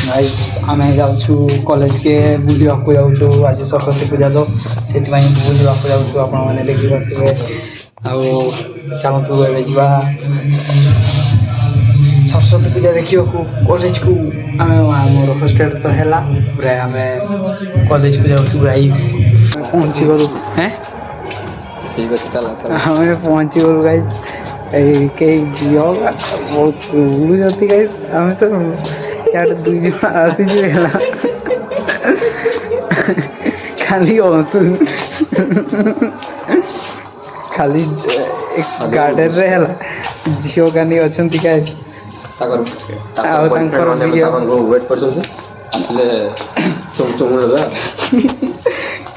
guys आमे जाऊँ college के बुलिया को जाऊँ आज सरस्वती पूजा तो से बुलवा को जाऊँ आपण मैंने देखी पारे चलतु ए जा सरस्वती पूजा देखा कॉलेज को मोर हॉस्टल तो है पूरा आम कॉलेज को जाऊँ गाइस पहुँची गलु हैं हमें पहुँची गलु गाइस कई झील बहुत बुलूँ गाइस आम तो यार दुई जन आसीचु खाली हसु खाली गार्डन रे हला झील गानी अछंती गाइस वेट करछे आसले चमचम होला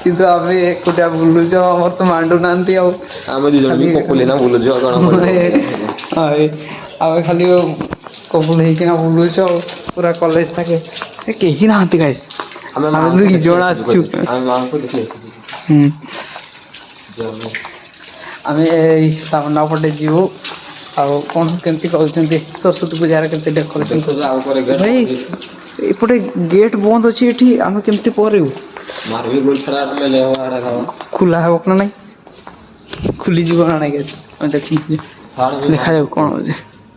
किंतु आमे एकोटा बुलुछ हमर तो मांडू नांती आ आमे दु जन भी कोकुली ना बुलुछ गण आए आमे खाली कपुल हेकिना बुलुछ पूरा कॉलेज टाके कहीं ना गाइस आमे दुई जण आछु आमे मां को देखले आमे सामना पटे जीव आउ कौन केमती कहते सरस्वती पूजा केमती डेकोरेशन भाई एपटे गेट बंद अच्छी एठी आमे केमती परेउ मारबी गोल खराब में ले आड़ा खाओ खुला है ना नहीं खुली जीव ना नहीं गाइस देखी देखा जाऊ कौन हो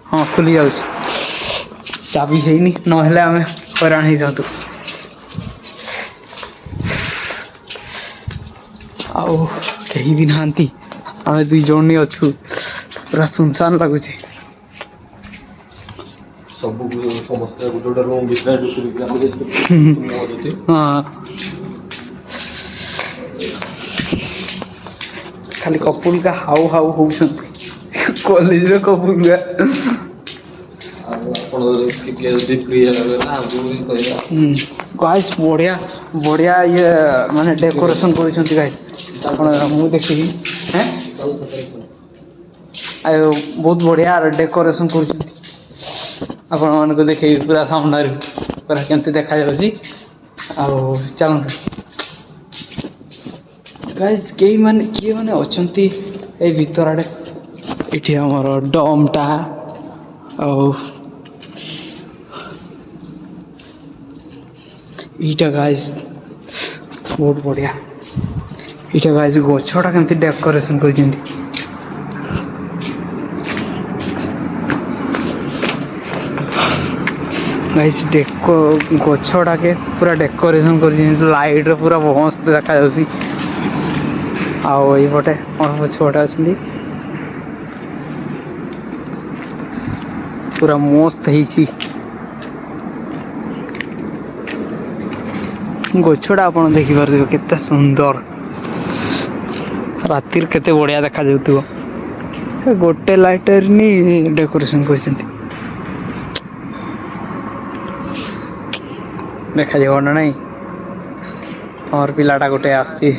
हाँ खुली जाऊ चाबी है नहीं नहले आमे हैरान हो जातु आउ कहीं भी नहांती आमे दुई जण नहीं अच्छु पूरा सुनसान लगुच सब समस्त गोटे रूम भितर हाँ खाली कपुल का हाउ हाउ होउछंती कॉलेज रे कपुल का गाइस बढ़िया बढ़िया ये माने डेकोरेशन करिसंती गाइस आपण मु देखि हैं आयो बहुत बढ़िया डेकोरेशन करिसंती आपण मान को देखि पूरा सामने पूरा केमते देखा जाउसी आ चलंत गाइस के माने अछंती ए भीतर आडे इठी हमर डमटा आ इटा गाइस बहुत बढ़िया इटा गाइस गछटा केमती डेकोरेशन करिसेंती गाइस डेको गछटा के पूरा डेकोरेशन करिसेंती लाइट रे पूरा मस्त देखा जाउसी आओ ये पटे और पछोटा अछंती पूरा मस्त हेसी गछड़ा आप देखी पारे केते सुंदर रातिर केते बढ़िया देखा जाउतिबो गोटे लाइटर नी डेकोरेशन करछंती देखा जाव ना नहीं और पिलाटा गोटे आसी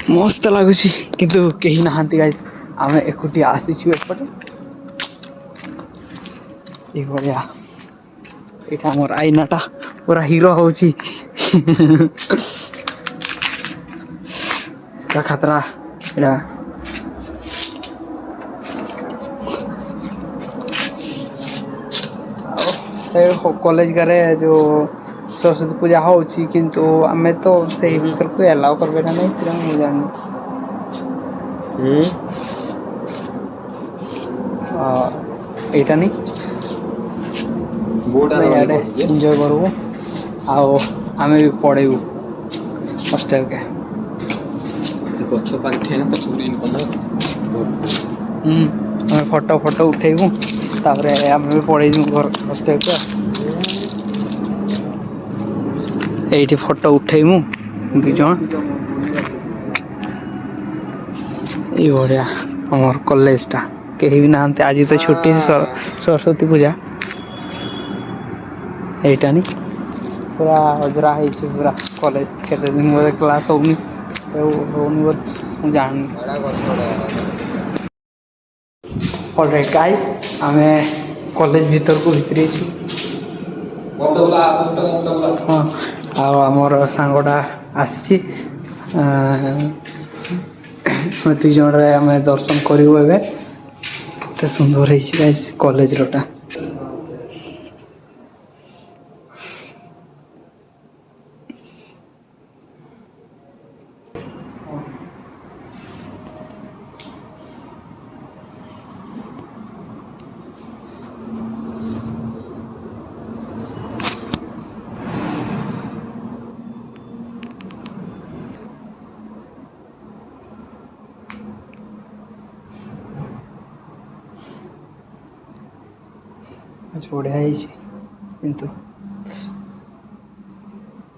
मस्त लगुच किंतु कहीं नहांती गाइस आमे एकुटी आसीछु एपटे ए बढ़िया एटा मोर आईनाटा पूरा हीरो होची का खतरा एटा कॉलेज करे जो सरस्वती पूजा होची किंतु आमे तो सही भीतर को अलाउ करबे ना नहीं फिर हम जानी एटा नहीं बोर्ड एंजॉय करबो आओ आमे भी पढ़ेबू हॉस्टल के गछ पाख ठेन पछुरी इन पना आमे फोटो फोटो उठेबू तापर आमे भी पढ़ेबू घर हॉस्टल के एठी फोटो उठेबू दु जण ये बढ़िया हमर कॉलेज टा कहीं भी नांते आज तो छुट्टी सरस्वती पूजा एटा नी पूरा अजरा है पूरा कॉलेज केते दिन बोले क्लास होनी जान ऑलराइट गाइस हमें कॉलेज भीतर को भितरी छी हाँ आमर सांगटा आसी दुई जन आम दर्शन करूँ एवं सुंदर है गाइस कॉलेज रोटा आज बढ़िया किंतु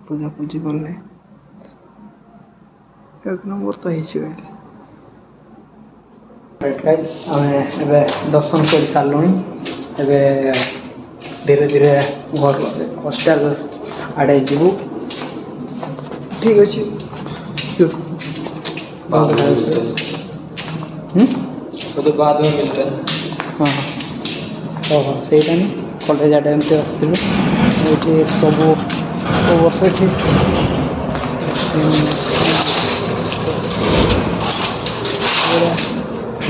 पूजा पूजी कले एक नंबर तो गाइस आमे एबे दर्शन कर सारू एबे धीरे धीरे घर हॉस्टल आड़े जीवु ठीक अच्छे बाद में मिलते हैं हाँ ओहो सहीटा नहीं कॉलेज आड़े एमती आसलु ये सब वर्ष ये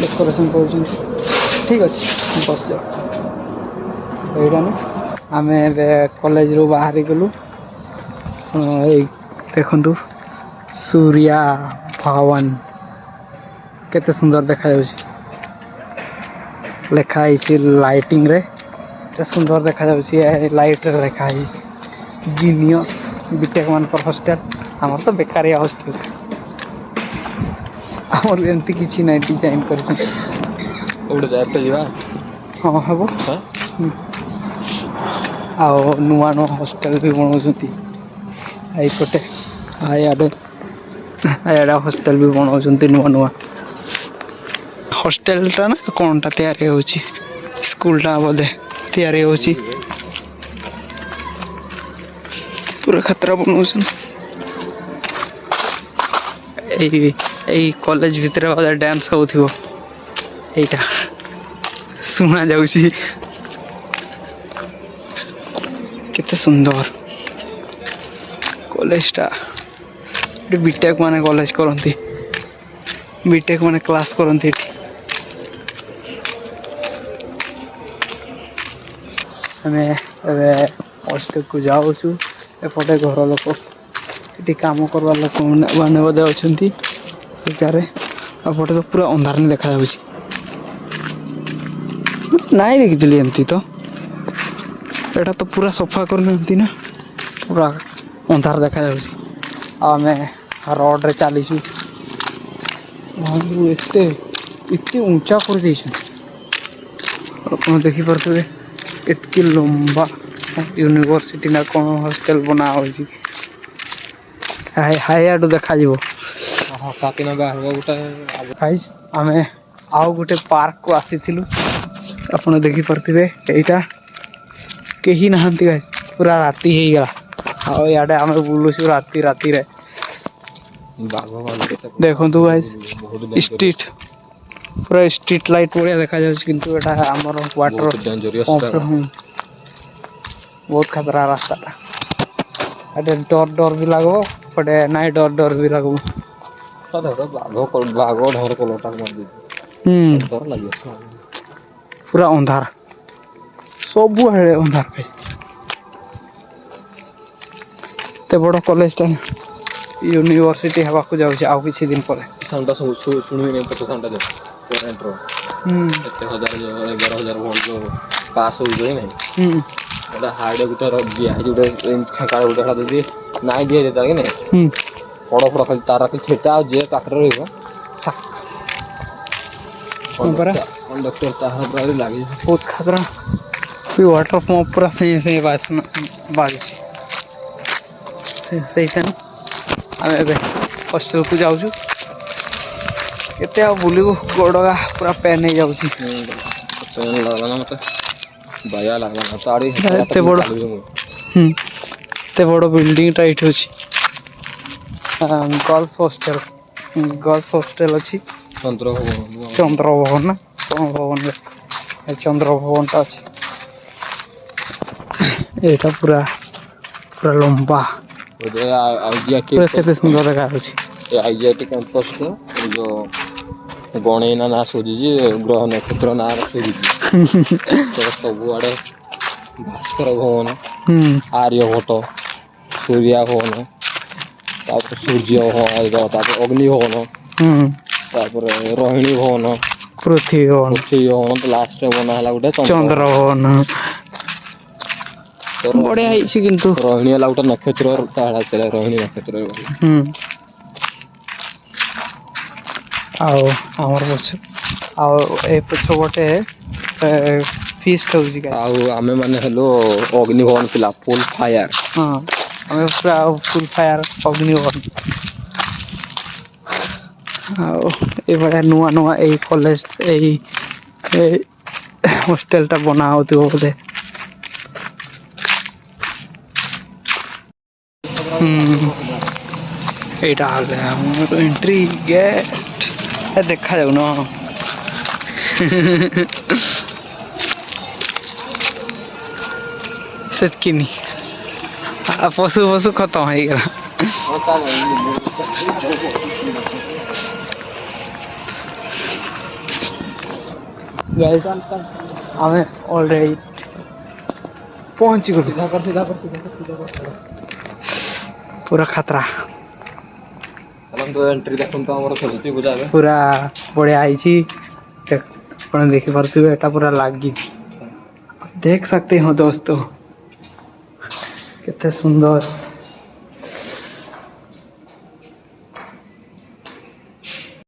डेकोरेशन कर ठीक अच्छे बस यहीटा नहीं आम कॉलेज रू बाहरी गलु देखु सूर्या भवन केते सुंदर देखा लिखाई लाइटिंग रे ते सुंदर देखा लाइट रे लिखा जीनियस बीटेक मान हॉस्टल आमर तो बेकारिया हॉस्टल आमर एमती किसी ना डिजाइन कर हाँ हम आओ नुआ नुआ हॉस्टल भी बनाऊँगी आईपटे आयाडे हॉस्टल भी बनाऊँगी नुआ नुआ हॉस्टल टा ना कौन टा तैयारी होची स्कूल टा बोधे तैयारी होची पूरा खतरा बनाऊँ यही कॉलेज भितर बोधे डांस होथिबो एटा सुना जाउची केते सुंदर कॉलेज टा बीटेक माने कॉलेज करती बीटेक माने क्लास करती हमें हॉस्टल को जाऊँ एपटे घर लोक ये कम करवा लोक मैंने बोधे अच्छा एपटे तो पूरा अंधार नहीं देखा नाई देखी एमती तो एटा तो पूरा सफा करना ना पूरा अंधार देखा आम रोड रे चलीसु एते ऊंचा कर देखिपे एतकी लंबा यूनिवर्सिटी ना कौन हॉस्टल बना हाई आडू देखा आम आउ गोटे पार्क को आसी आप देखिपे यहीटा कहीं नहांती गाइस पूरा राति हो गला आड़े आम बुलूँ राति राति रे देखु गाइस स्ट्रीट पूरा स्ट्रीट लाइट बढ़िया देखा किंतु एटा हमर वाटर बहुत खतरा रास्ता डर डर भी लगो पटे नाई डर डर भी लगो पूरा अंधार सब अंधार ते बड़ कॉलेज टा यूनिवर्सिटी हवा को जाऊँ आउ किसी दिन पर साउंड सुनी नहीं पता साउंड करंट रो 11,000 वोल्ट ପାସ୍ ହଉଛି ନାଇଁ ହୁଁ ଗୋଟେ ହାର୍ଡ ଗୋଟେ ଦିଆ ହେଇଛି ଗୋଟେ ଛେଙ୍କା ଗୋଟେ ହେଲା ଯଦି ନାଇଁ ଦିଆ ଯେତା କି ନାଇଁ ହୁଁ ପଡ଼ ଫଡ଼ ଖାଲି ତାର କି ଛେଟା ଆଉ ଯିଏ ପାଖରେ ରହିବ ହଁ ପରା କଣ୍ଡକ୍ଟର ତାହାର ପୁରା ଲାଗିଛି ବହୁତ ଖାତରା वाटर पंप पूरा सही सही बाजुଛି ସେଇଥିପାଇଁ ଆମେ ଏବେ ହଷ୍ଟେଲକୁ ଯାଉଛୁ କେତେ ଆଉ ବୁଲିବୁ ଗୋଡ଼ଗା ପୁରା ପେନ୍ ହେଇଯାଉଛି ଲାଗଲା ନା ମତେ ବାୟା ଲାଗଲା ମତେ ଆଡ଼େ ଏତେ ବଡ଼ ଏତେ ବଡ଼ ବିଲ୍ଡିଂଟା ଏଇଠି ଅଛି गर्ल्स हॉस्टेल अच्छी चंद्रभवन ना चंद्रभवनटा अच्छी एटा पूरा पूरा लंबा पूरा केते सुंदर देखा होछि आईजीआईटी कैंपस को जो गणेना ना सोझी ग्रह नक्षत्र ना सोझी सबुआड़े भास्कर भवन आर्यभट्ट सूर्या भवन सूर्य भवन अग्नि भवन रोहिणी भवन पृथ्वी भवन भवन तो लास्ट बना है गोटे चंद्र भवन बढ़िया ହେଇଛି କିନ୍ତୁ रोहिणी है गोटे नक्षत्र से रोहिणी नक्षत्र ଆଉ ଆମର ପଛ ଆଉ ଏ ପଛ ଗୋଟେ ଫିଷ୍ଟ ହେଉଛି ଆଉ ଆମେ ମାନେ ହେଲୁ ଅଗ୍ନିଭବନ ପିଲା ଫୁଲ୍ ଫାୟାର ହଁ ଆମେ ପୁରା ଫୁଲ୍ ଫାୟାର ଅଗ୍ନିଭବନ ଆଉ ଏଭଳିଆ ନୂଆ ନୂଆ ଏଇ କଲେଜ ଏଇ ହଷ୍ଟେଲଟା ବନା ହେଉଥିବ ବୋଧେ এইটা হলে আমার এন্ট্রি গেট দেখা যাও না সেতকিনি পশু পশু খতম হয়ে গেল गाइस हमें ऑलरेडी पहुंच गए पूरा खतरा एंट्री देखो तो हमर सरस्वती पूजा में पूरा बढ़िया आईची अपन देखि परथुबे एटा पूरा लागी देख सकते हो दोस्तों कितने सुंदर